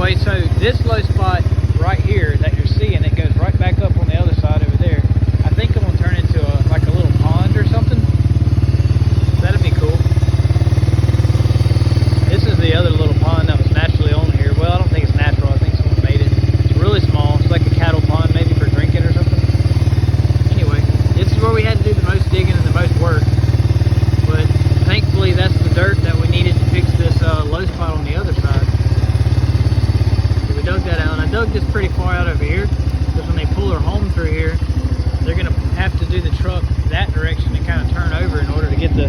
anyway, so this low spot right here that you're seeing, it goes right back up on the other side over there. I think I'm gonna turn into like a little pond or something. That'd be cool. This is the other little pond that was naturally on here. Well, I don't think it's natural. I think someone made it. It's really small. It's like a cattle pond, maybe for drinking or something. Anyway, this is where we had to do the most digging and the most work. But thankfully, that's the dirt that we needed to fix this low spot on the other side. So we dug that out. And I dug this pretty far out over here because when they pull their home through here, they're gonna have to do the truck that direction and kind of turn over in order to get the,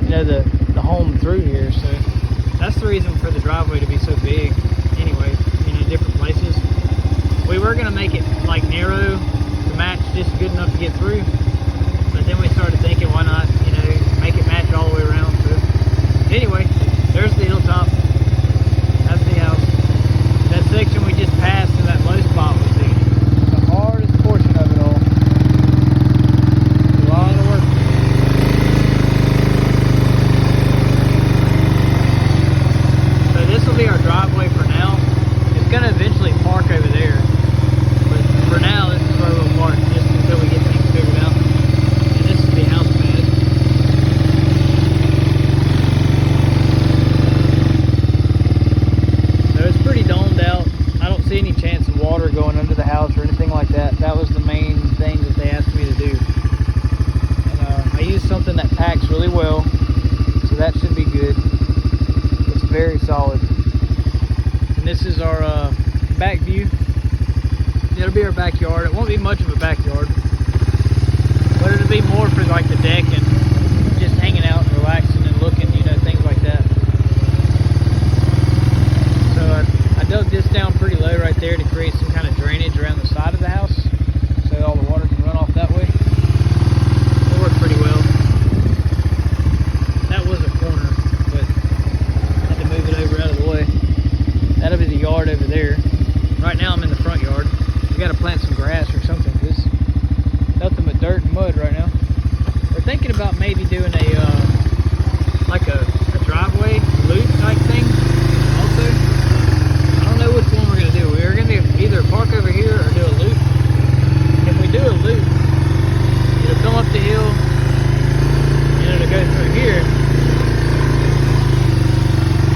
you know, the home through here. So that's the reason for the driveway to be so big. Anyway, you know, different places. We were gonna make it like narrow to match just good enough to get through, but then we started thinking, why not, you know, make it match all the way around. So anyway, there's the hilltop. That's the house. That section we just passed in that low spot was the hardest portion of it all. A lot of work. So this will be our driveway for now. It's going to eventually park over there, but for now this is where we'll park just until we get things figured out. And this is the house pad. So it's pretty domed out. I don't see any chance of water going under the house or anything like that. That was the main thing that they asked me to do. And I used something that packs really well, so that should be good. It's very solid. And this is our back view. It'll be our backyard. It won't be much of a backyard, but it'll be more for like the deck and just hanging out and relaxing and looking, you know, things like that. So I dug this down pretty low right there to create some kind of drainage around the side of the house so all the water can run off that way. It worked pretty well. That was a corner, but I had to move it over out of the way. That'll be the yard over there. Right now I'm in the front yard. We got to plant some grass or something because nothing but dirt and mud right now. We're thinking about maybe doing like a driveway loop type thing also. I don't know which one we're going to do. We're going to either park over here or do a loop. If we do a loop, it'll come up the hill and it'll go through here.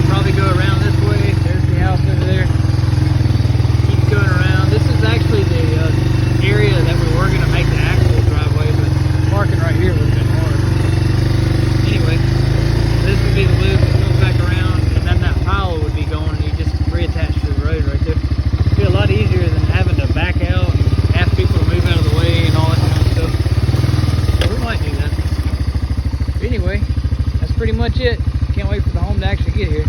Probably go around this way. There's the house over there. Keep going around. This is actually the area that we were going to make the actual driveway, but parking right here would have been hard. Anyway, this would be the loop that goes back around, and then that pile would be going, and you just reattach to the road right there. It'd be a lot easier than having to back out and ask people to move out of the way and all that kind of stuff. So we might do that. But anyway, that's pretty much it. Can't wait for the home to actually get here.